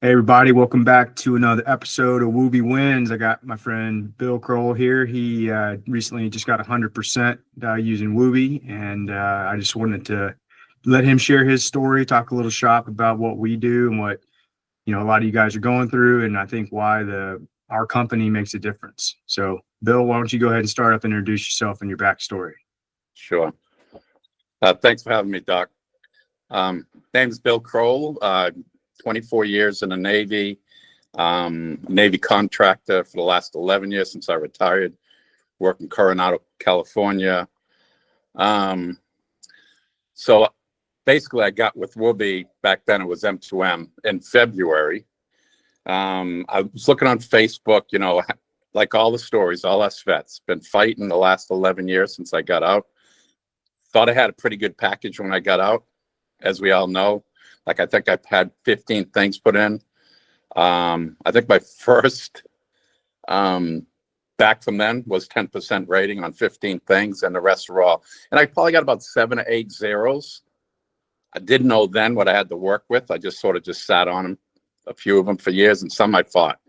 Hey everybody, welcome back to another episode of Woobie Wins. I got my friend Bill Crowell here. He recently just got 100% using Woobie, and I just wanted to let him share his story, talk a little shop about what we do and what a lot of you guys are going through, and I think why our company makes a difference. So, Bill, why don't you go ahead and start up and introduce yourself and your backstory? Sure. Thanks for having me, Doc. Name's Bill Crowell. 24 years in the Navy, Navy contractor for the last 11 years since I retired, work in Coronado, California. So basically I got with woobie, back then it was M2M, in February. I was looking on Facebook, like all the stories, all us vets, been fighting the last 11 years since I got out. Thought I had a pretty good package when I got out, as we all know. Like, I think I've had 15 things put in. I think my first back from then was 10% rating on 15 things, and the rest were all. And I probably got about 7 or 8 zeros. I didn't know then what I had to work with. I just sort of sat on them, a few of them for years, and some I fought.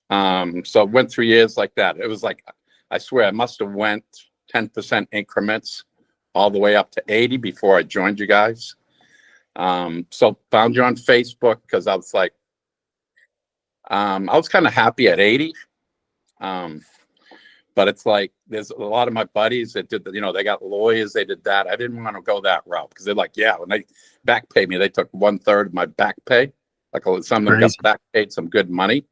So it went through years like that. It was like, I swear, I must have went 10% increments all the way up to 80 before I joined you guys. So found you on Facebook because I was like, I was kind of happy at 80. But it's like, there's a lot of my buddies that did, they got lawyers, they did that. I didn't want to go that route because they're like, yeah, when they back paid me, they took 1/3 of my back pay. Like, some of them got back paid some good money.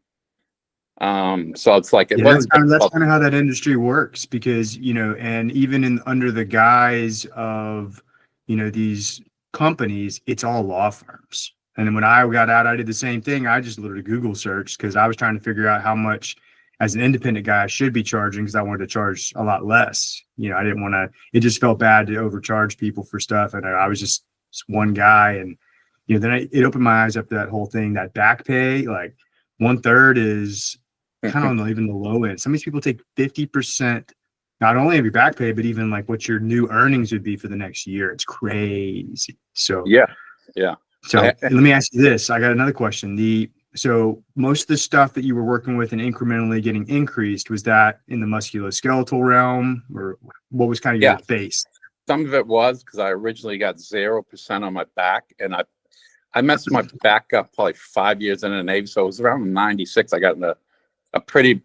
So it's like, that's kind of how that industry works, because, and even under the guise of, these companies, it's all law firms. And then when I got out, I did the same thing. I just literally Google searched because I was trying to figure out how much as an independent guy I should be charging, because I wanted to charge a lot less. I didn't want to, it just felt bad to overcharge people for stuff. And I was just one guy. And, then it opened my eyes up to that whole thing, that back pay, like 1/3 is kind of even the low end. Some of these people take 50%, not only of your back pay, but even like what your new earnings would be for the next year. It's crazy. So yeah. So let me ask you this. I got another question. So most of the stuff that you were working with and incrementally getting increased, was that in the musculoskeletal realm, or what was kind of your base? Some of it was because I originally got 0% on my back, and I messed my back up probably 5 years in the Navy. So it was around 96. I got in a pretty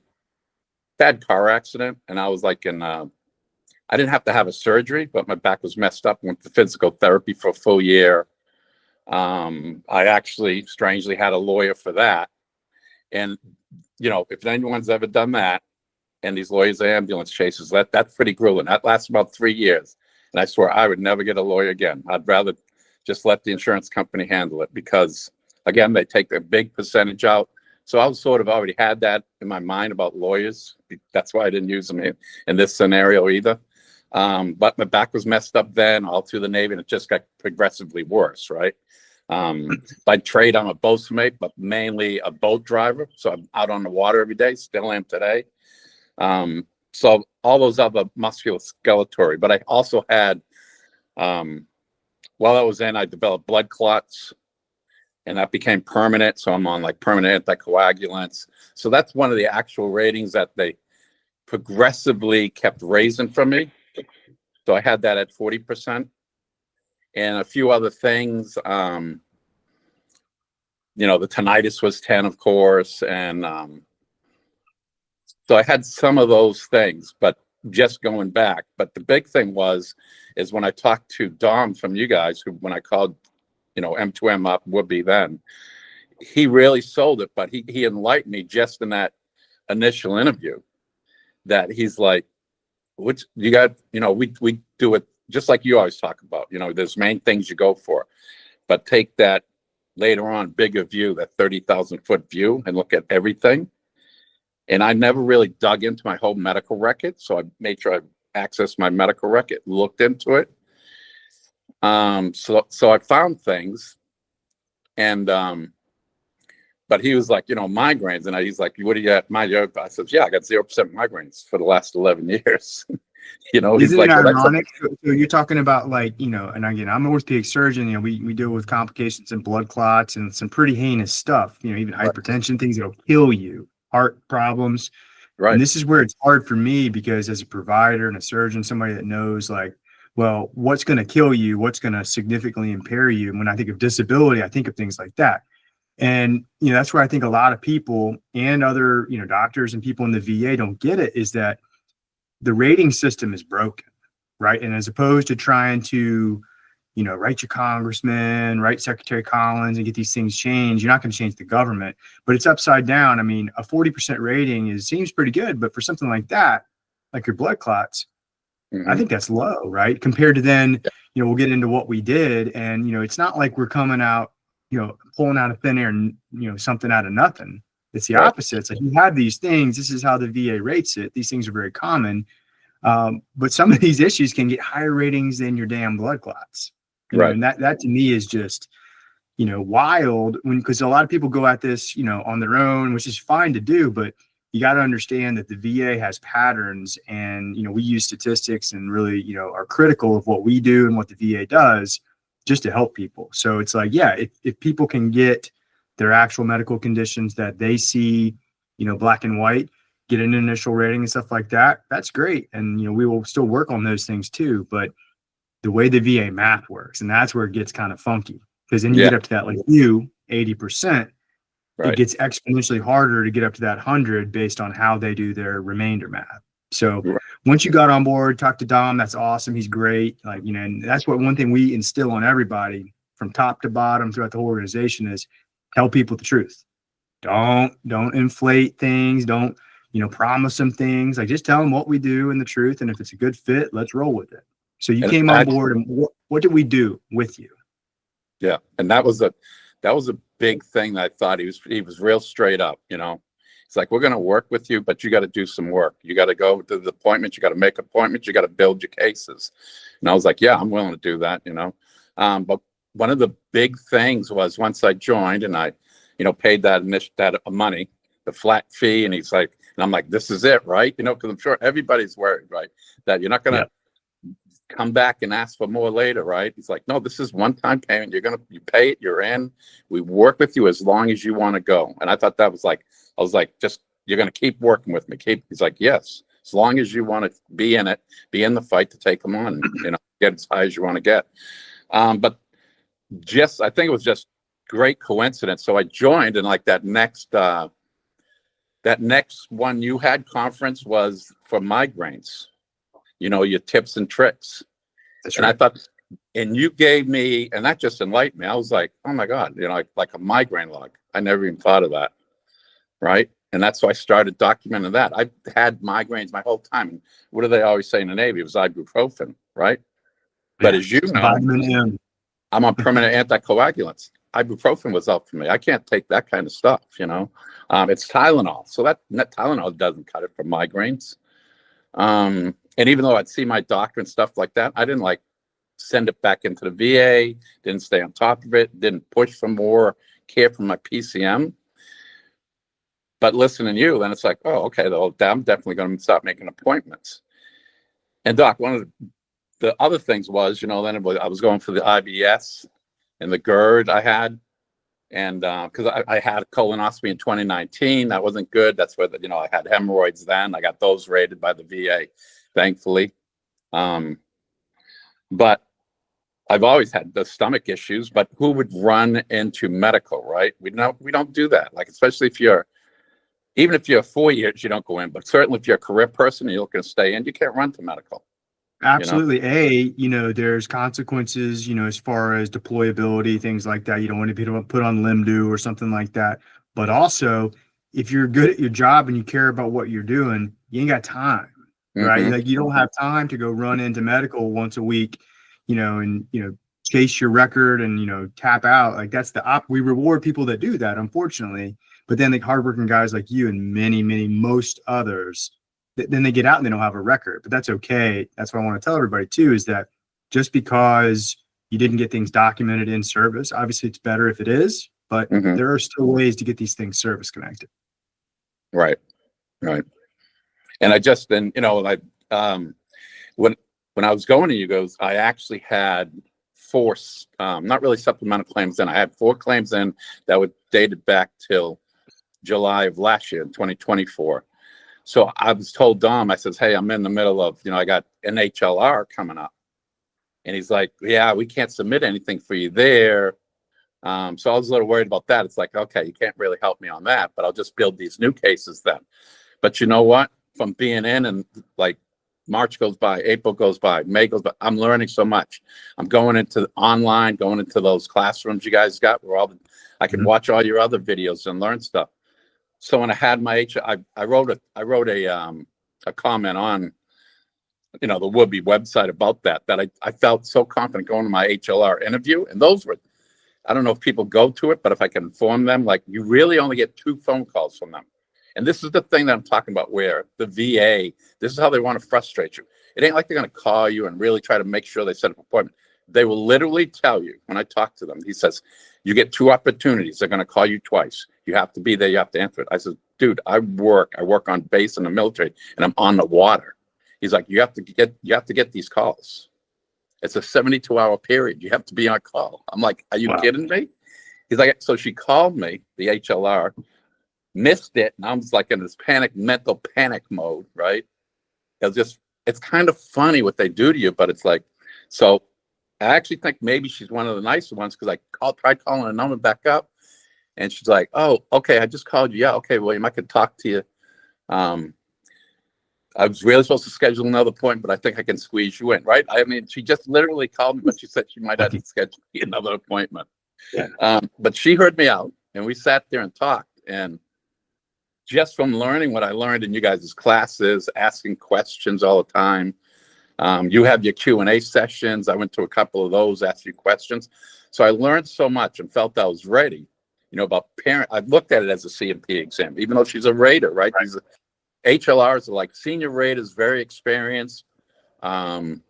bad car accident, and I was like I didn't have to have a surgery, but my back was messed up. Went to physical therapy for a full year. I actually strangely had a lawyer for that. And, if anyone's ever done that, and these lawyers are ambulance chasers, that's pretty grueling. That lasts about 3 years. And I swear I would never get a lawyer again. I'd rather just let the insurance company handle it, because, again, they take a big percentage out. So I was sort of already had that in my mind about lawyers. That's why I didn't use them in this scenario either. But my back was messed up then, all through the Navy, and it just got progressively worse, right? By trade, I'm a boatmate, but mainly a boat driver. So I'm out on the water every day, still am today. So all those other musculoskeletal, but I also had, while I was in, I developed blood clots, and that became permanent. So I'm on like permanent anticoagulants. So that's one of the actual ratings that they progressively kept raising for me. So I had that at 40%, and a few other things. The tinnitus was 10, of course. And so I had some of those things, but just going back. But the big thing is when I talked to Dom from you guys, when I called, M2M up, would-be then, he really sold it. But he enlightened me just in that initial interview, that he's like, which you got, we do it just like you always talk about, there's main things you go for, but take that later on bigger view, that 30,000-foot view, and look at everything. And I never really dug into my whole medical record. So I made sure I accessed my medical record, looked into it. So I found things, and but he was like, migraines, and he's like, what do you got? I said, yeah, I got 0% migraines for the last 11 years. You know, he's Isn't it like, well, that's a, ironic? So you're talking about like, and again, I'm an orthopedic surgeon, we deal with complications and blood clots and some pretty heinous stuff, even right, hypertension, things that'll kill you, heart problems. And right, this is where it's hard for me because as a provider and a surgeon, somebody that knows like, well, what's going to kill you, what's going to significantly impair you. And when I think of disability, I think of things like that. And, that's where I think a lot of people and other, doctors and people in the VA don't get it is that the rating system is broken, right? And as opposed to trying to, write your congressman, write Secretary Collins and get these things changed, you're not going to change the government, but it's upside down. I mean, a 40% rating seems pretty good, but for something like that, like your blood clots, I hmm, think that's low, right? Compared to then, yeah, we'll get into what we did. And, it's not like we're coming out, pulling out of thin air and, something out of nothing. It's the right, opposite. It's like you have these things. This is how the VA rates it. These things are very common. But some of these issues can get higher ratings than your damn blood clots. right, And that to me is just, wild because a lot of people go at this, on their own, which is fine to do, but you got to understand that the VA has patterns and, we use statistics and really, are critical of what we do and what the VA does just to help people. So it's like, yeah, if people can get their actual medical conditions that they see, black and white, get an initial rating and stuff like that, that's great. And, we will still work on those things too. But the way the VA math works, and that's where it gets kind of funky because then you yeah, get up to that, like 80%, it right, gets exponentially harder to get up to that 100 based on how they do their remainder math. So right, once you got on board, talk to Dom, that's awesome. He's great. Like, and that's what one thing we instill on everybody from top to bottom throughout the whole organization is tell people the truth. Don't inflate things. Don't, promise them things. Like just tell them what we do and the truth. And if it's a good fit, let's roll with it. So you and came on actually, board and what did we do with you? yeah, and that was a big thing that I thought he was real straight up, you know. It's like, we're going to work with you, but you got to do some work. You got to go to the appointments. You got to make appointments. You got to build your cases. And I was like, yeah, I'm willing to do that, you know. But one of the big things was once I joined and I, paid that money, the flat fee. And he's like, and I'm like, this is it, right? Because I'm sure everybody's worried, right? That you're not going Yeah. to come back and ask for more later, right? He's like, no, this is one-time payment. You pay it, you're in. We work with you as long as you want to go. And I thought that was like, I was like, just you're going to keep working with me. He's like, yes, as long as you want to be in it, be in the fight to take them on, get as high as you want to get. But I think it was just great coincidence. So I joined, and like that next one you had conference was for migraines. Your tips and tricks. That's And I right. thought, and you gave me, and that just enlightened me. I was like, oh my God, like a migraine log. I never even thought of that. Right. And that's why I started documenting that. I've had migraines my whole time. And what do they always say in the Navy? It was ibuprofen. Right. But Yeah. as you know, Vitamin M. I'm on permanent anticoagulants. Ibuprofen was out for me. I can't take that kind of stuff. It's Tylenol. So that Tylenol doesn't cut it for migraines. And even though I'd see my doctor and stuff like that, I didn't like send it back into the VA, didn't stay on top of it, didn't push for more care from my PCM. But listening to you, then it's like, oh, okay, I'm definitely going to start making appointments. And Doc, one of the other things was, then I was going for the IBS and the GERD I had. And because I had a colonoscopy in 2019, that wasn't good. That's where I had hemorrhoids then. I got those rated by the VA, thankfully. But I've always had the stomach issues. But who would run into medical, right? We don't do that. Like, especially even if you're 4 years, you don't go in. But certainly if you're a career person and you're looking to stay in, you can't run to medical. Absolutely. There's consequences, as far as deployability, things like that. You don't want to be put on limb or something like that. But also, if you're good at your job and you care about what you're doing, you ain't got time, right? Mm-hmm. Like you don't have time to go run into medical once a week, and chase your record and tap out. Like that's we reward people that do that, unfortunately. But then the hardworking guys like you and most others, then they get out and they don't have a record, but that's okay. That's what I want to tell everybody too, is that just because you didn't get things documented in service, obviously it's better if it is, but Mm-hmm. there are still ways to get these things service connected. Right. Right. And I just, then, when I was going to you goes, I actually had four, not really supplemental claims in. I had 4 claims in that were dated back till July of last year, 2024. So I was told Dom, I says, hey, I'm in the middle of, I got an HLR coming up. And he's like, yeah, we can't submit anything for you there. So I was a little worried about that. It's like, okay, you can't really help me on that, but I'll just build these new cases then. But you know what? From being in and like March goes by, April goes by, May goes by, I'm learning so much. I'm going into online, going into those classrooms you guys got where I can watch all your other videos and learn stuff. So when I had my I wrote a comment on the woobie website about that I felt so confident going to my HLR interview, and those were, I don't know if people go to it, but if I can inform them, like you really only get 2 phone calls from them. And this is the thing that I'm talking about, where the VA, this is how they want to frustrate you. It ain't like they're going to call you and really try to make sure they set up an appointment. They will literally tell you, when I talk to them, he says, you get 2 opportunities. They're going to call you twice. You have to be there. You have to answer it. I said, dude, I work on base in the military and I'm on the water. He's like, you have to get these calls. It's a 72-hour period. You have to be on call. I'm like, are you kidding me? He's like, so she called me, the HLR, missed it, and I was like in this mental panic mode, right? It's kind of funny what they do to you, but it's like, so I actually think maybe she's one of the nicer ones, because I tried calling her number back up, and she's like, oh, okay, I just called you. Yeah, okay, William, I could talk to you. I was really supposed to schedule another appointment, but I think I can squeeze you in, right? I mean, she just literally called me, but she said she might have to schedule another appointment. Yeah. But she heard me out, and we sat there and talked, and just from learning what I learned in you guys' classes, asking questions all the time. You have your Q&A sessions. I went to a couple of those, asked you questions. So I learned so much and felt I was ready, about I looked at it as a CMP exam, even though she's a rater, right? These HLRs are like senior raters, very experienced. And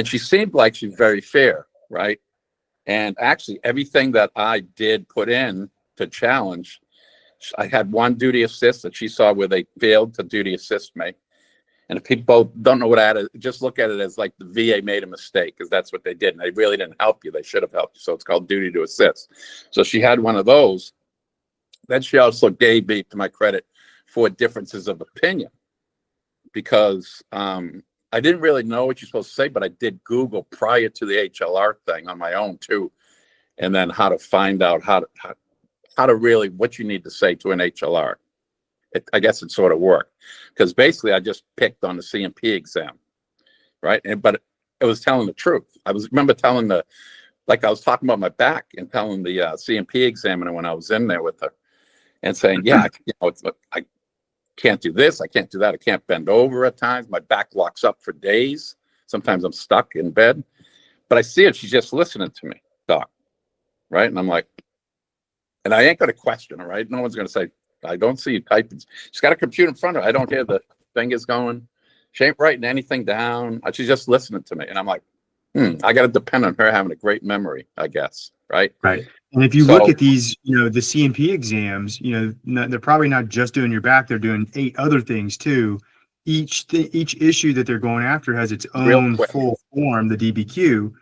she seemed like she's very fair, right? And actually everything that I did put in to challenge, I had one duty assist that she saw where they failed to duty assist me. And if people don't know what I had, just look at it as like the VA made a mistake, because that's what they did. And they really didn't help you. They should have helped you. So it's called duty to assist. So she had one of those. Then she also gave me, to my credit, 4 differences of opinion, because I didn't really know what you're supposed to say, but I did Google prior to the HLR thing on my own too. And then how to find out how to really, what you need to say to an HLR. I guess it sort of worked, because basically I just picked on the CMP exam, right? But it was telling the truth. Remember telling I was talking about my back and telling the CMP examiner when I was in there with her, and saying, yeah, I can't do this, I can't do that, I can't bend over at times. My back locks up for days. Sometimes I'm stuck in bed. But I see it, she's just listening to me, doc, right? And I'm like, and I ain't going to question her, right? No one's going to say, I don't see you typing. She's got a computer in front of her. I don't hear the fingers going. She ain't writing anything down. She's just listening to me. And I'm like, I got to depend on her having a great memory, I guess. Right. Right. And if you look at these, the CMP exams, they're probably not just doing your back. They're doing 8 other things too. Each issue that they're going after has its own full form, the DBQ.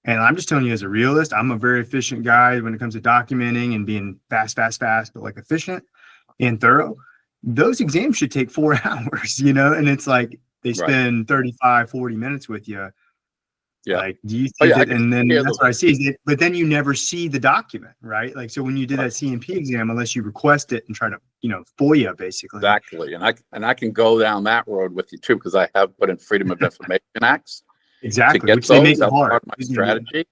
And I'm just telling you, as a realist, I'm a very efficient guy when it comes to documenting and being fast, but like efficient and thorough. Those exams should take 4 hours, and it's like they spend 35, 40 minutes with you. Yeah. Like, do you think that? And then that's what I see. But then you never see the document, right? Like, so when you did that CMP exam, unless you request it and try to, FOIA basically. Exactly. And I can go down that road with you too, because I have put in Freedom of Information Acts. Exactly. Which they make it hard. Part of my strategy.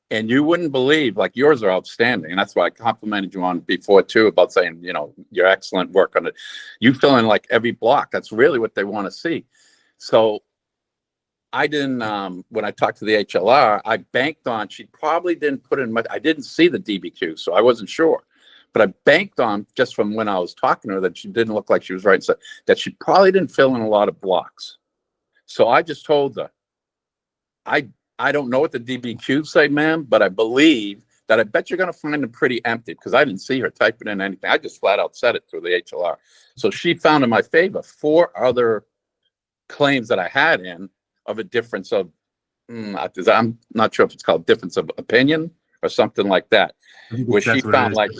And you wouldn't believe, like, yours are outstanding. And that's why I complimented you on before too, about saying, your excellent work on it. You fill in like every block. That's really what they want to see. So I didn't, when I talked to the HLR, I banked on, she probably didn't put in much. I didn't see the DBQ, so I wasn't sure. But I banked on, just from when I was talking to her, that she didn't look like she was right, so that she probably didn't fill in a lot of blocks. So I just told her, I don't know what the DBQs say, ma'am, but I believe that I bet you're going to find them pretty empty, because I didn't see her typing in anything. I just flat out said it through the HLR. So she found in my favor 4 other claims that I had in of a difference of, I'm not sure if it's called difference of opinion or something like that, I think where she that's what it found is. like,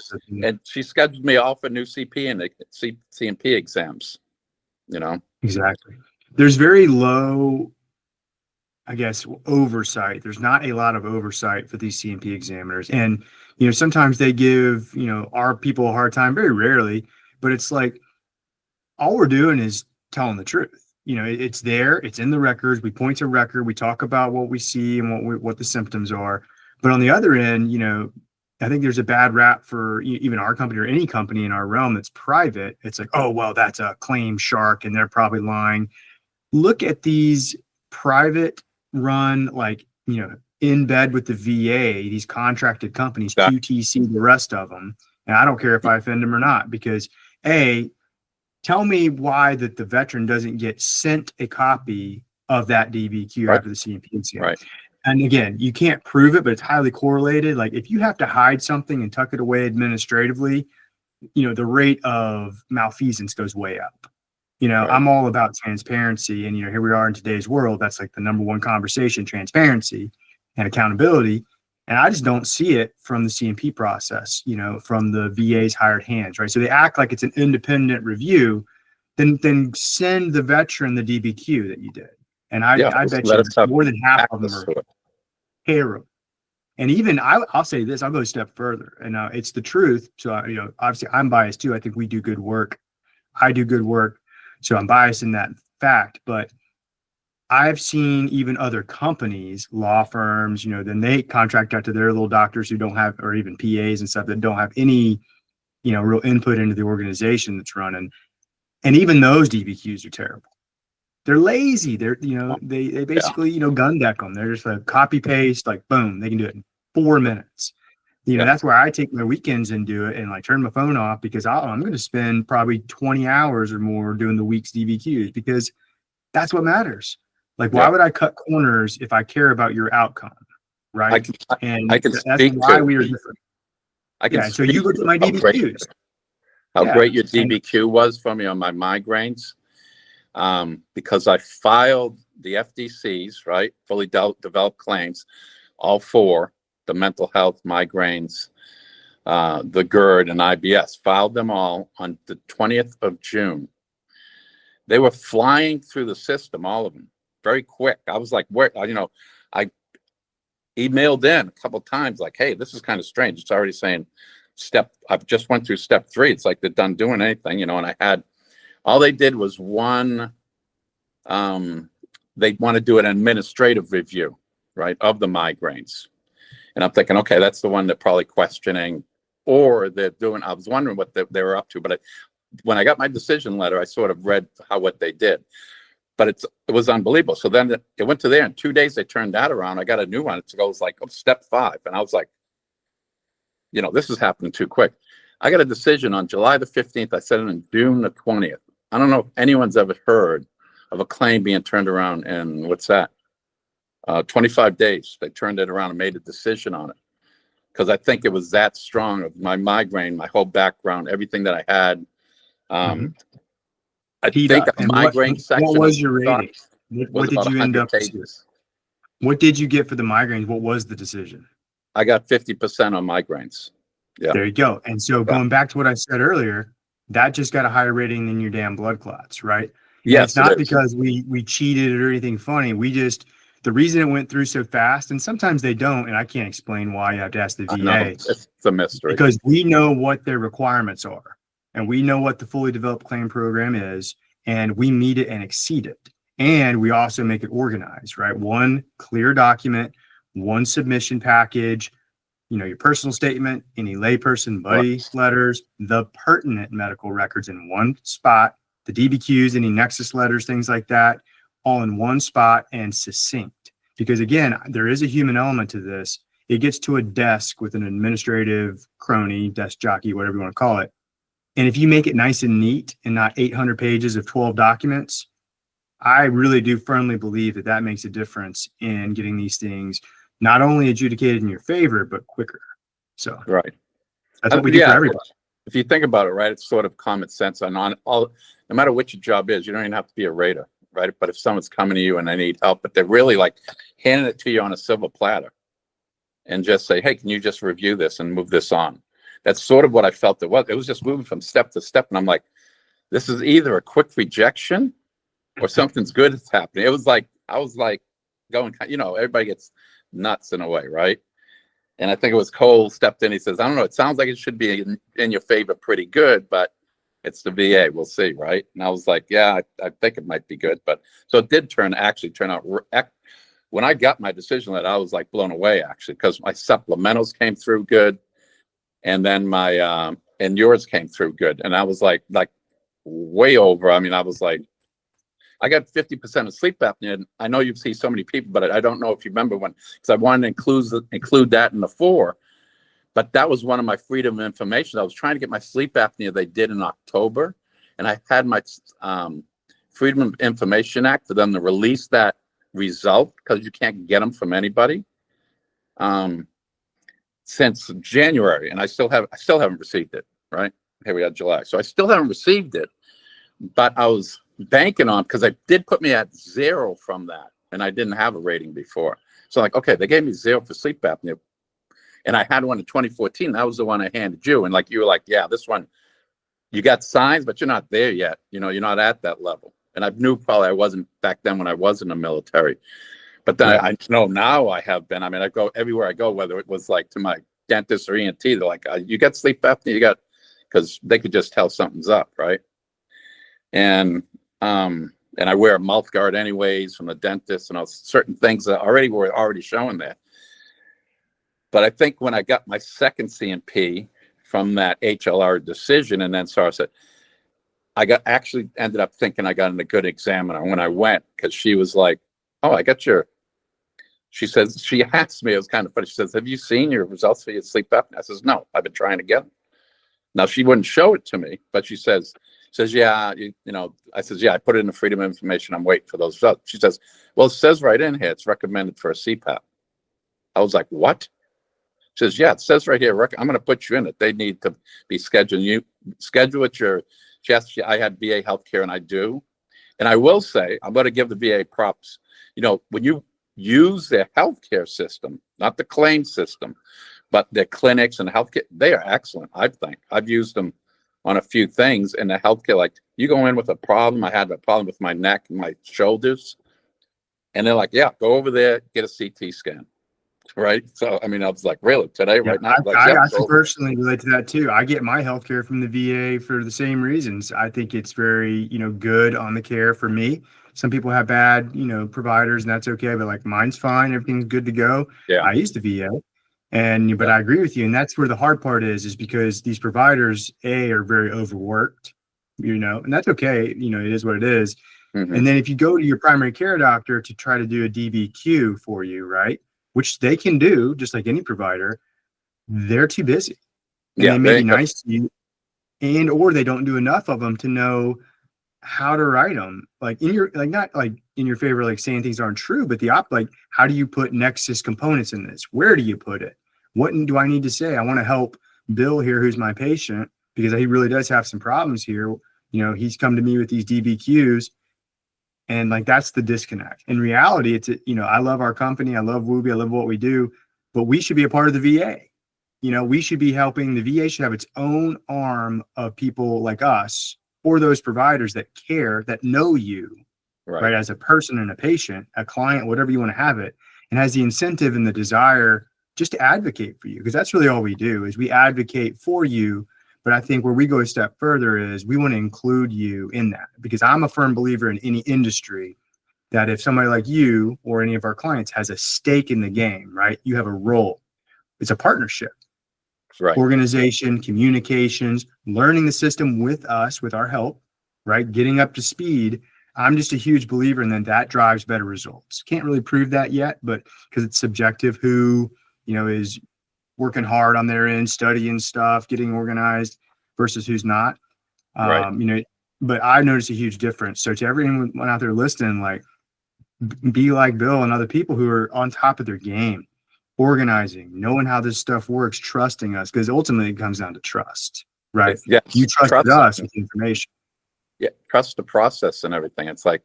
and she scheduled me all for new CP and CMP exams, you know? Exactly. There's very low, I guess, oversight. There's not a lot of oversight for these CMP examiners. And, sometimes they give, our people a hard time, very rarely, but it's like all we're doing is telling the truth. It's there, it's in the records. We point to record, we talk about what we see and what the symptoms are. But on the other end, I think there's a bad rap for even our company or any company in our realm that's private. It's like, oh, well, that's a claim shark and they're probably lying. Look at these private run, like, in bed with the VA, these contracted companies, That- QTC, the rest of them. And I don't care if I offend them or not, because tell me why that the veteran doesn't get sent a copy of that DBQ Right. after the CMP exam. Right. And again, you can't prove it, but it's highly correlated. Like if you have to hide something and tuck it away administratively, the rate of malfeasance goes way up. Right. I'm all about transparency. And, here we are in today's world. That's like the number one conversation, transparency and accountability. And I just don't see it from the CMP process, from the VA's hired hands, right? So they act like it's an independent review, then send the veteran the DBQ that you did. And I bet let you us have more than half of them access are to it. terrible. And even I'll say this, I'll go a step further. And it's the truth. So, obviously I'm biased too. I think we do good work. I do good work. So I'm biased in that fact. But I've seen even other companies, law firms, then they contract out to their little doctors who don't have, or even PAs and stuff that don't have any, real input into the organization that's running. And even those DBQs are terrible. They're lazy. They're, they basically, gun deck them. They're just a copy paste, like boom, they can do it in 4 minutes. That's where I take my weekends and do it and like turn my phone off, because I'm going to spend probably 20 hours or more doing the week's DBQs, because that's what matters. Like, why would I cut corners if I care about your outcome, right? I can that's speak why to, we are different. I can So you look at my DBQs. How great your DBQ was for me on my migraines, because I filed the FDCs, right? Fully developed claims, all four, the mental health, migraines, the GERD, and IBS, filed them all on the 20th of June. They were flying through the system, all of them, very quick. I was like, where, I emailed in a couple of times like, hey, this is kind of strange. It's already saying I've just went through step 3. It's like they're done doing anything, and I had, all they did was one, they want to do an administrative review, right, of the migraines. And I'm thinking, okay, that's the one they're probably questioning, or they're doing, I was wondering what they were up to. But when I got my decision letter, I sort of read what they did. But it was unbelievable. So then it went to there. In 2 days, they turned that around. I got a new one. It goes like, step 5. And I was like, this is happening too quick. I got a decision on July the 15th. I sent it on June the 20th. I don't know if anyone's ever heard of a claim being turned around in, 25 days. They turned it around and made a decision on it, because I think it was that strong of my migraine, my whole background, everything that I had. I think a migraine section. What was your rating? What did you end up pages. What did you get for the migraines? What was the decision? I got 50% on migraines. Yeah. There you go. And so going back to what I said earlier, that just got a higher rating than your damn blood clots, right? Yes. It's not because we cheated or anything funny. The reason it went through so fast, and sometimes they don't, and I can't explain why, you have to ask the VA. It's a mystery. Because we know what their requirements are, and we know what the fully developed claim program is, and we meet it and exceed it. And we also make it organized, right? One clear document, one submission package, your personal statement, any layperson buddy letters, the pertinent medical records in one spot, the DBQs, any nexus letters, things like that, all in one spot and succinct. Because again, there is a human element to this. It gets to a desk with an administrative crony, desk jockey, whatever you want to call it. And if you make it nice and neat and not 800 pages of 12 documents, I really do firmly believe that makes a difference in getting these things not only adjudicated in your favor, but quicker. So right. That's what we do for everybody. If you think about it, right, it's sort of common sense. And no matter what your job is, you don't even have to be a rater. right? But if someone's coming to you and they need help, but they're really like handing it to you on a silver platter and just say, hey, can you just review this and move this on? That's sort of what I felt it was. It was just moving from step to step. And I'm like, this is either a quick rejection or something's good is happening. It was like, I was like going, everybody gets nuts in a way, right? And I think it was Cole stepped in. He says, I don't know. It sounds like it should be in your favor pretty good, but it's the VA. We'll see, right? And I was like, yeah, I think it might be good. But so it did turn out. When I got my decision letter, I was like blown away, actually, because my supplementals came through good. And then my, and yours came through good. And I was like way over. I mean, I was like, I got 50% of sleep apnea. And I know you see so many people, but I don't know if you remember because I wanted to include that in the 4. But that was one of my freedom of information. I was trying to get my sleep apnea they did in October. And I had my Freedom of Information Act for them to release that result because you can't get them from anybody since January. And I still haven't received it, right? Here we are, July. So I still haven't received it, but I was banking on, because they did put me at 0 from that, and I didn't have a rating before. So like, okay, they gave me 0 for sleep apnea, and I had one in 2014. That was the one I handed you, and like you were like, yeah, this one, you got signs, but you're not there yet. You're not at that level. And I knew probably I wasn't back then when I was in the military, but then I know now I have been. I mean, I go everywhere I go, whether it was like to my dentist or ENT, they're like, you got sleep apnea, because they could just tell something's up, right? And I wear a mouth guard anyways from the dentist, and all certain things that were already showing that. But I think when I got my second CMP from that HLR decision, and then Sarah said, actually ended up thinking I got in a good examiner when I went, because she was like, oh, she says, she asked me, it was kind of funny. She says, have you seen your results for your sleep apnea? I says, no, I've been trying to get them. Now she wouldn't show it to me, but she says, yeah, I says, yeah, I put it in the Freedom of Information. I'm waiting for those results. She says, well, it says right in here, it's recommended for a CPAP. I was like, what? She says, yeah, it says right here, I'm going to put you in it. They need to be scheduling you, schedule at your, I had VA healthcare, and I do. And I will say, I'm going to give the VA props. When you use their healthcare system, not the claim system, but their clinics and healthcare, they are excellent, I think. I've used them on a few things in the healthcare. Like, you go in with a problem. I had a problem with my neck and my shoulders, and they're like, yeah, go over there, get a CT scan. Right. So, I mean, I was like, really, today, right now? I actually personally relate to that too. I get my health care from the VA for the same reasons. I think it's very, good on the care for me. Some people have bad, providers, and that's okay. But like, mine's fine. Everything's good to go. Yeah. I use the VA. But I agree with you. And that's where the hard part is because these providers, are very overworked, and that's okay. It is what it is. Mm-hmm. And then if you go to your primary care doctor to try to do a DBQ for you, right, which they can do just like any provider, they're too busy. And they may be nice to you, or they don't do enough of them to know how to write them. Like in your, not like in your favor, like saying things aren't true, but how do you put nexus components in this? Where do you put it? What do I need to say? I want to help Bill here, who's my patient, because he really does have some problems here. He's come to me with these DBQs, and like, that's the disconnect. In reality, it's, I love our company. I love woobie. I love what we do, but we should be a part of the VA. We should be helping. The VA should have its own arm of people like us, or those providers that care, that know you, right, as a person and a patient, a client, whatever you want to have it, and has the incentive and the desire just to advocate for you, because that's really all we do is we advocate for you. But I think where we go a step further is we want to include you in that, because I'm a firm believer in any industry that if somebody like you or any of our clients has a stake in the game, right, you have a role. It's a partnership. Right. Organization, communications, learning the system with us, with our help, right? Getting up to speed. I'm just a huge believer in that drives better results. Can't really prove that yet, but because it's subjective who, is working hard on their end, studying stuff, getting organized versus who's not. Right. But I noticed a huge difference. So to everyone out there listening, like, be like Bill and other people who are on top of their game. Organizing, knowing how this stuff works, trusting us, because ultimately it comes down to trust, right? Yes. You trusted us with information. yeah, trust the process and everything. It's like,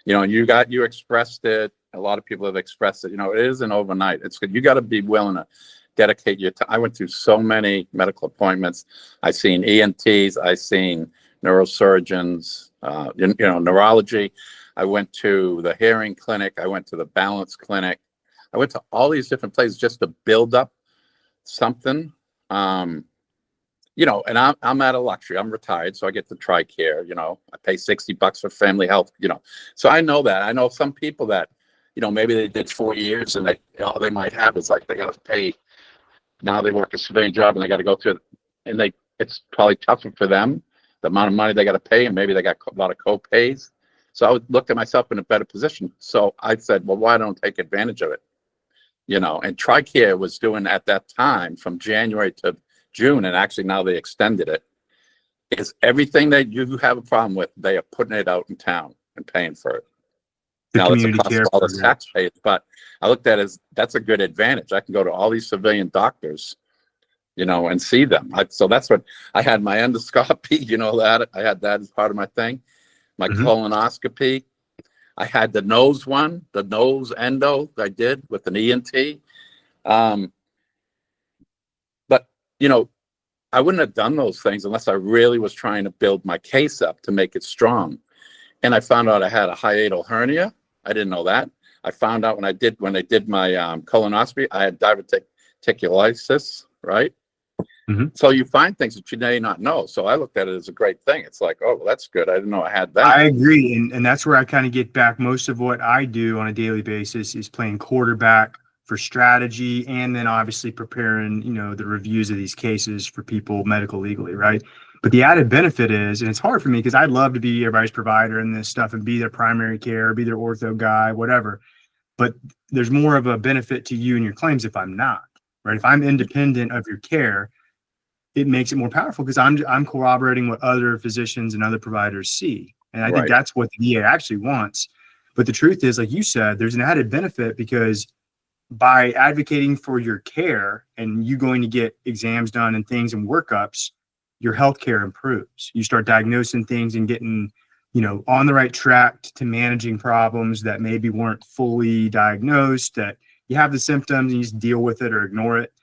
you know, you expressed it. A lot of people have expressed it. You know, it isn't overnight. It's good. You got to be willing to dedicate your time. I went through so many medical appointments. I seen ENTs. I seen neurosurgeons. You know, neurology. I went to the hearing clinic. I went to the balance clinic. I went to all these different places just to build up something. You know, and I'm at a luxury. I'm retired, so I get to TRICARE. You know, I pay $60 for family health. You know, so I know that. I know some people that, you know, maybe they did 4 years and all they might have is like they got to pay. Now they work a civilian job and they got to go through, and it's probably tougher for them, the amount of money they got to pay, and maybe they got a lot of co-pays. So I looked at myself in a better position. So I said, well, why don't I take advantage of it? You know, and TRICARE was doing at that time from January to June, and actually now they extended it, is everything that you have a problem with, they are putting it out in town and paying for it. Now that's a cost of all the taxpayers, but I looked at it as that's a good advantage. I can go to all these civilian doctors, you know, and see them. So that's what I had, my endoscopy, you know, that I had that as part of my thing, my colonoscopy. I had the nose one, the nose endo I did with an ENT. But, you know, I wouldn't have done those things unless I really was trying to build my case up to make it strong. And I found out I had a hiatal hernia. I didn't know that. I found out when they did my colonoscopy, I had diverticulosis, right? So you find things that you may not know. So I looked at it as a great thing. It's like, oh, well, that's good. I didn't know I had that. I agree. And that's where I kind of get back. Most of what I do on a daily basis is playing quarterback for strategy, and then obviously preparing, you know, the reviews of these cases for people medical legally, right? But the added benefit is, and it's hard for me because I'd love to be everybody's provider in this stuff and be their primary care, be their ortho guy, whatever. But there's more of a benefit to you and your claims if I'm not, right? If I'm independent of your care, it makes it more powerful because I'm corroborating what other physicians and other providers see. And I think that's what the VA actually wants. But the truth is, like you said, there's an added benefit because by advocating for your care and you going to get exams done and things and workups, your healthcare improves. You start diagnosing things and getting, you know, on the right track to managing problems that maybe weren't fully diagnosed, that you have the symptoms and you just deal with it or ignore it.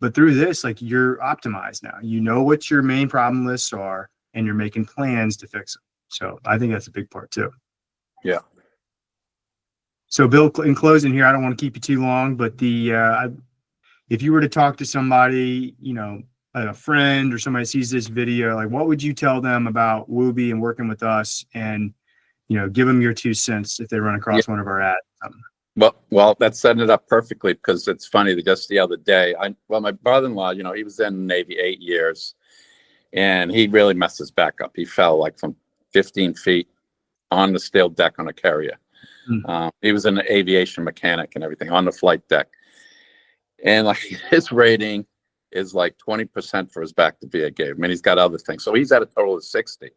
But through this, like, you're optimized now. You know what your main problem lists are and you're making plans to fix them. So I think that's a big part too. Yeah. So Bill, in closing here, I don't want to keep you too long, but if you were to talk to somebody, you know, a friend or somebody sees this video, like, what would you tell them about woobie and working with us, and, you know, give them your 2 cents if they run across one of our ads? Well, that's setting it up perfectly, because it's funny that just the other day, my brother-in-law, you know, he was in the Navy 8 years, and he really messed his back up. He fell like from 15 feet on the steel deck on a carrier. He was an aviation mechanic and everything on the flight deck. And like his rating is like 20% for his back the VA gave him. And he's got other things. So he's at a total of 60.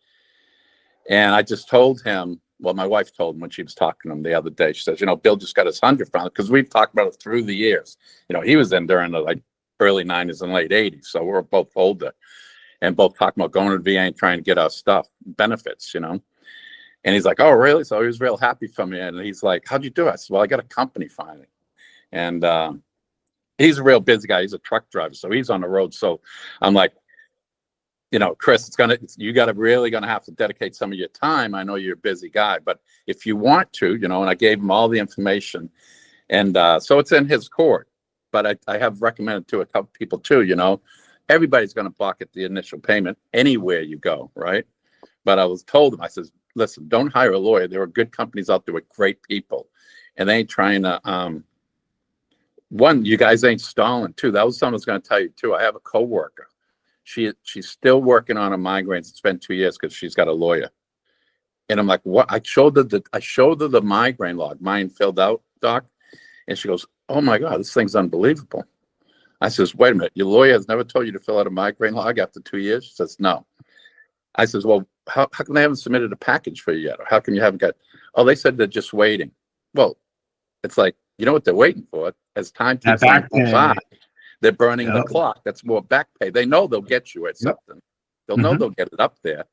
And I just told him, well, my wife told him when she was talking to him the other day, she says, you know, Bill just got his 100 from it, because we've talked about it through the years. You know, he was in during the like early 90s and late 80s. So we're both older and both talking about going to the VA and trying to get our stuff, benefits, you know. And he's like, oh, really? So he was real happy for me. And he's like, how'd you do it? I said, well, I got a company finally. And he's a real busy guy. He's a truck driver, so he's on the road. So I'm like, you know, Chris, you got to really going to have to dedicate some of your time. I know you're a busy guy, but if you want to, you know, and I gave him all the information. And so it's in his court. But I have recommended to a couple people too, you know, everybody's going to pocket the initial payment anywhere you go, right? But I was told him, I says, listen, don't hire a lawyer. There are good companies out there with great people, and they ain't trying to, one, you guys ain't stalling. Two, that was something I was going to tell you too. I have a coworker. She's still working on a migraine. It's been 2 years because she's got a lawyer. And I'm like, what? I showed her the migraine log, mine filled out, doc. And she goes, oh my God, this thing's unbelievable. I says, wait a minute, your lawyer has never told you to fill out a migraine log after 2 years? She says, no. I says, well, how come they haven't submitted a package for you yet? Or how come you haven't got, oh, they said they're just waiting. Well, it's like, you know what they're waiting for? As time keeps on by, they're burning the clock. That's more back pay. They know they'll get you at something. They'll know they'll get it up there.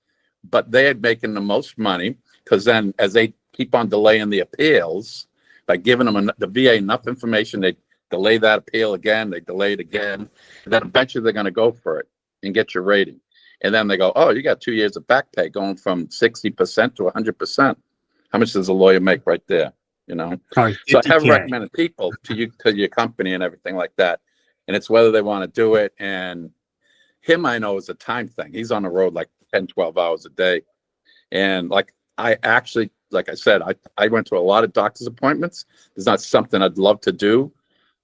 but they're making the most money because then as they keep on delaying the appeals, by giving them the VA enough information, they delay that appeal again, they delay it again, and then eventually they're going to go for it and get your rating. And then they go, oh, you got 2 years of back pay going from 60% to 100%. How much does a lawyer make right there? You know, Probably so I have 50K. recommended people to you, to your company and everything like that. And it's whether they want to do it. And him, I know, is a time thing. He's on the road like 10, 12 hours a day. And like, I actually, like I said, I went to a lot of doctor's appointments. It's not something I'd love to do.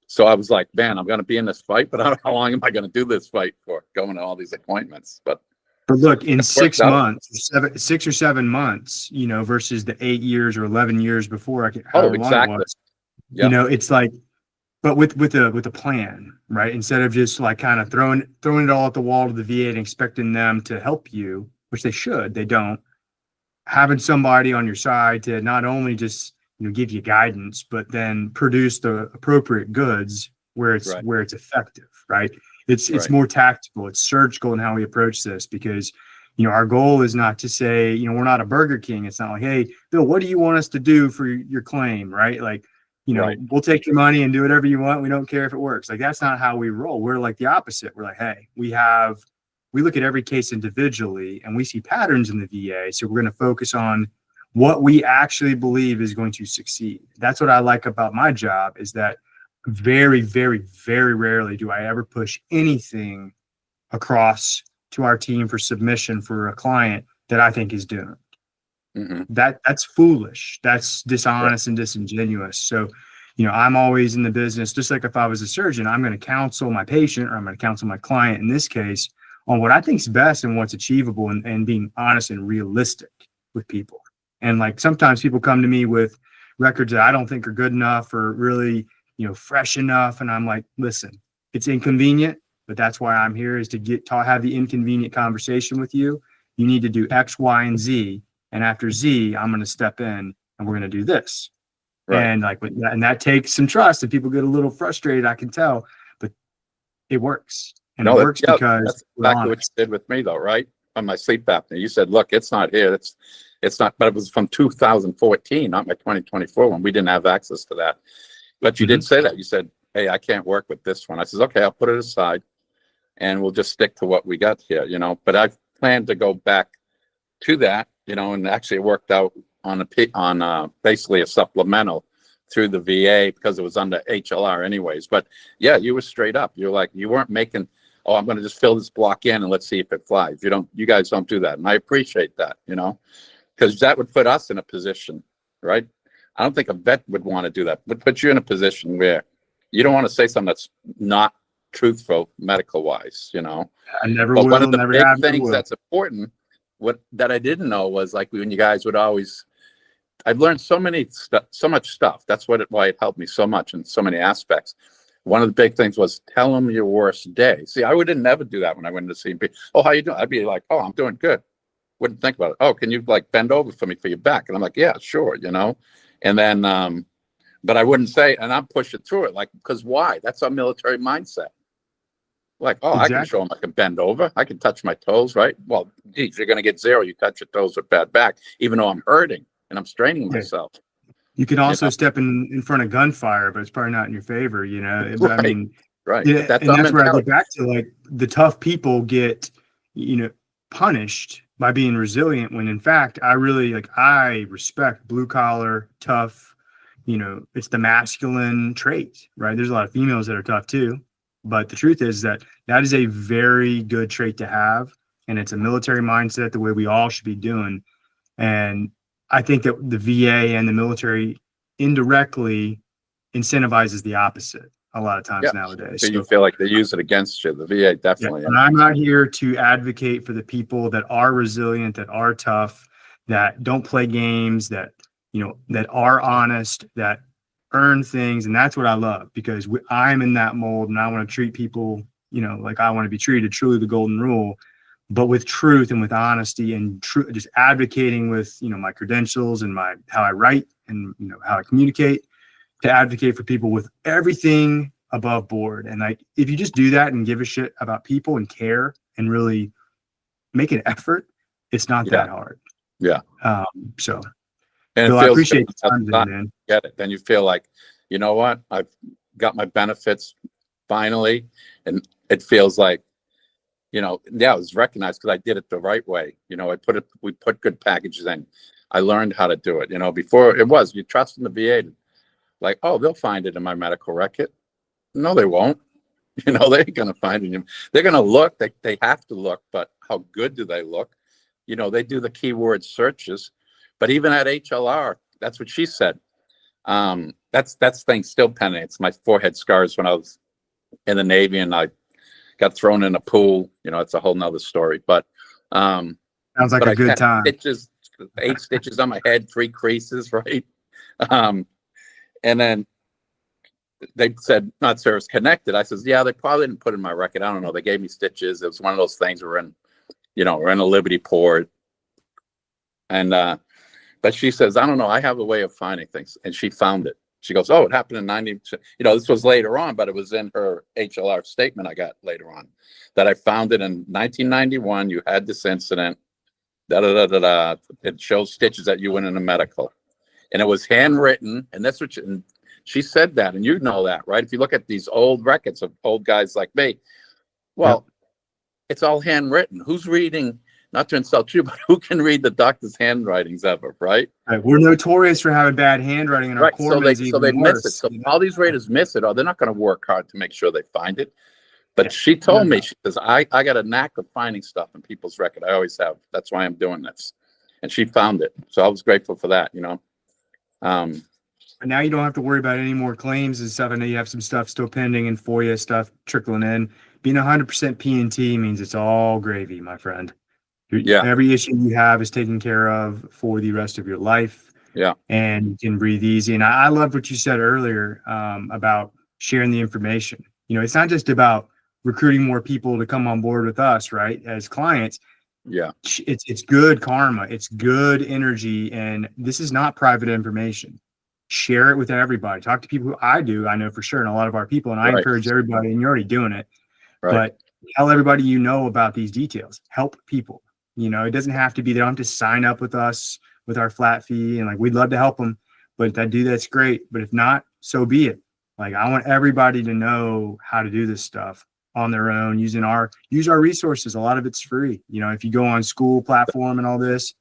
So I was like, man, I'm going to be in this fight, but how long am I going to do this fight for, going to all these appointments? But look, in it 6 worked out. months, 6 or 7 months, you know, versus the 8 years or 11 years before, Oh, however long it exactly. was, Yeah. you know, it's like, but with a plan, right? Instead of just like kind of throwing it all at the wall to the VA and expecting them to help you, which they should, they don't. Having somebody on your side to not only just, you know, give you guidance, but then produce the appropriate goods where it's Right. where it's effective, right? It's Right. more tactical, it's surgical in how we approach this, because, you know, our goal is not to say, you know, we're not a Burger King. It's not like, hey, Bill, what do you want us to do for your claim, right? Like, you know, Right. we'll take your money and do whatever you want. We don't care if it works. Like, that's not how we roll. We're like the opposite. We're like, hey, we look at every case individually and we see patterns in the VA. So we're going to focus on what we actually believe is going to succeed. That's what I like about my job, is that very, very, very rarely do I ever push anything across to our team for submission for a client that I think is doomed. Mm-hmm. That's foolish. That's dishonest and disingenuous. So, you know, I'm always in the business, just like if I was a surgeon, I'm going to counsel my patient, or I'm going to counsel my client in this case, on what I think is best and what's achievable, and being honest and realistic with people. And like, sometimes people come to me with records that I don't think are good enough or really, you know, fresh enough. And I'm like, listen, it's inconvenient, but that's why I'm here, is to have the inconvenient conversation with you. You need to do X, Y, and Z. And after Z, I'm going to step in and we're going to do this. Right. And like, and that takes some trust, and people get a little frustrated, I can tell, but it works. And it works because that's exactly what you did with me, though, right? On my sleep apnea, you said, "Look, it's not here. It's not." But it was from 2014, not my 2024 one. We didn't have access to that. But you did say that. You said, "Hey, I can't work with this one." I says, "Okay, I'll put it aside, and we'll just stick to what we got here." You know. But I planned to go back to that. You know, and actually it worked out on basically a supplemental through the VA, because it was under HLR anyways. But yeah, you were straight up. You're like, you weren't making, oh, I'm going to just fill this block in and let's see if it flies. You guys don't do that. And I appreciate that, you know, because that would put us in a position, right? I don't think a vet would want to do that. It would put you in a position where you don't want to say something that's not truthful medical wise, you know. I never But will, one of the never big have, never things will. that's important, that I didn't know, was like when you guys would always, I've learned so much stuff. That's why it helped me so much in so many aspects. One of the big things was, tell them your worst day. See, I would never do that when I went into CMP. Oh, how you doing? I'd be like, oh, I'm doing good. Wouldn't think about it. Oh, can you like bend over for me for your back? And I'm like, yeah, sure, you know. And then, but I wouldn't say, and I'm pushing through it, like, because why? That's our military mindset. Like, oh, Exactly. I can show them I can bend over. I can touch my toes, right? Well, geez, you're going to get zero. You touch your toes with bad back, even though I'm hurting and I'm straining myself. You can also You know? step in front of gunfire, but it's probably not in your favor, you know. But Right. I mean, Right. yeah, That's and our that's where I go mentality. back to, like, the tough people get, you know, punished by being resilient, when in fact I respect blue collar, tough, you know, it's the masculine trait, right? There's a lot of females that are tough too, but the truth is that is a very good trait to have, and it's a military mindset, the way we all should be doing. And I think that the VA and the military indirectly incentivizes the opposite a lot of times nowadays. So you feel like they use it against you. The VA definitely. And I'm not here to advocate for the people that are resilient, that are tough, that don't play games, that, you know, that are honest, that earn things. And that's what I love, because I'm in that mold, and I want to treat people, you know, like I want to be treated, truly the golden rule, but with truth and with honesty, and just advocating with, you know, my credentials and how I write and, you know, how I communicate, to advocate for people with everything above board. And like, if you just do that and give a shit about people and care and really make an effort, It's not Yeah. that hard. Yeah. So And Bill, it I feels appreciate good. the time today, man. Get it. Then you feel like, you know what? I've got my benefits finally. And it feels like, you know, yeah, it was recognized because I did it the right way. You know, we put good packages in. I learned how to do it. You know, before it was, you trust in the VA to, like, oh, they'll find it in my medical record. No, they won't. You know, they're going to find it. They're going to look. They have to look, but how good do they look? You know, they do the keyword searches, but even at HLR, that's what she said. That's thing still pending. It's my forehead scars when I was in the Navy and I got thrown in a pool. You know, it's a whole nother story. But Sounds like a I good had time. stitches, 8 stitches on my head, 3 creases, right? And then they said not service connected. I says, yeah, they probably didn't put in my record. I don't know. They gave me stitches. It was one of those things we're in, you know, we're in a Liberty port. And but she says, I don't know. I have a way of finding things. And she found it. She goes, oh, it happened in 90. You know, this was later on, but it was in her HLR statement I got later on that I found it in 1991. You had this incident. Da da da da da. It shows stitches that you went in a medical, and it was handwritten. And that's what she said that, and you know that, right? If you look at these old records of old guys like me, well, it's all handwritten. Who's reading? Not to insult you, but who can read the doctor's handwritings ever, right? Right. We're notorious for having bad handwriting, and our Right. So they even miss it. worse. So all these raiders miss it, or they're not going to work hard to make sure they find it. But she told me, she says, I got a knack of finding stuff in people's record. I always have. That's why I'm doing this. And she found it. So I was grateful for that, you know. And now you don't have to worry about any more claims and stuff. I know you have some stuff still pending and FOIA stuff trickling in. Being 100% P&T means it's all gravy, my friend. Yeah. Every issue you have is taken care of for the rest of your life. Yeah. And you can breathe easy. And I loved what you said earlier about sharing the information. You know, it's not just about recruiting more people to come on board with us, right? As clients. Yeah. It's good karma. It's good energy. And this is not private information. Share it with everybody. Talk to people who I know for sure, and a lot of our people. And I encourage everybody, and you're already doing it. Right. But tell everybody you know about these details. Help people. You know, it doesn't have to be, they don't have to sign up with us with our flat fee. And like, we'd love to help them, but if that do, that's great. But if not, so be it. Like, I want everybody to know how to do this stuff on their own, use our resources. A lot of it's free. You know, if you go on school platform and all this,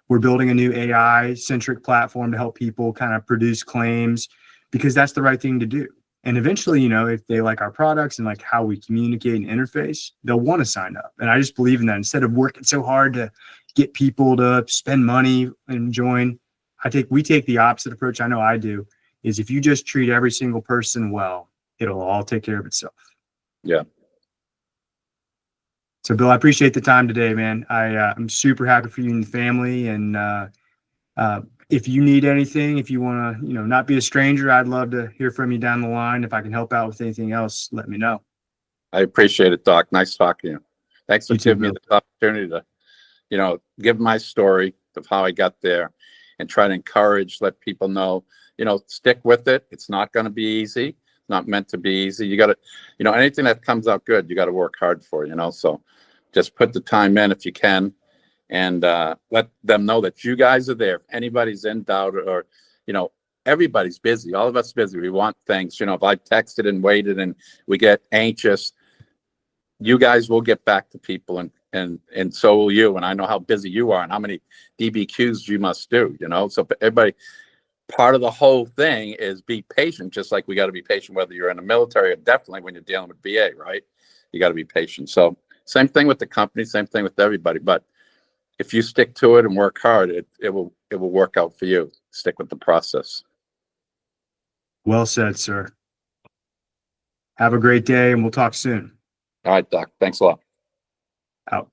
we're building a new AI centric platform to help people kind of produce claims, because that's the right thing to do. And eventually, you know, if they like our products and like how we communicate and interface, they'll want to sign up. And I just believe in that. Instead of working so hard to get people to spend money and join, we take the opposite approach. I know I do, is if you just treat every single person well, it'll all take care of itself. Yeah. So Bill, I appreciate the time today, man. I'm super happy for you and the family. And if you need anything, if you want to, you know, not be a stranger, I'd love to hear from you down the line. If I can help out with anything else, let me know. I appreciate it, Doc. Nice talking to you. Thanks for giving me the opportunity to, you know, give my story of how I got there and try to encourage, let people know, you know, stick with it. It's not going to be easy. It's not meant to be easy. You got to, you know, anything that comes out good, you got to work hard for, you know, so just put the time in if you can. And let them know that you guys are there. If anybody's in doubt, or, you know, everybody's busy. All of us busy. We want things. You know, if I texted and waited and we get anxious, you guys will get back to people, and so will you. And I know how busy you are and how many DBQs you must do, you know. So everybody, part of the whole thing is be patient, just like we got to be patient whether you're in the military, or definitely when you're dealing with VA, right? You got to be patient. So same thing with the company, same thing with everybody. But if you stick to it and work hard, it will work out for you. Stick with the process. Well said, sir. Have a great day, and we'll talk soon. All right, Doc. Thanks a lot. Out.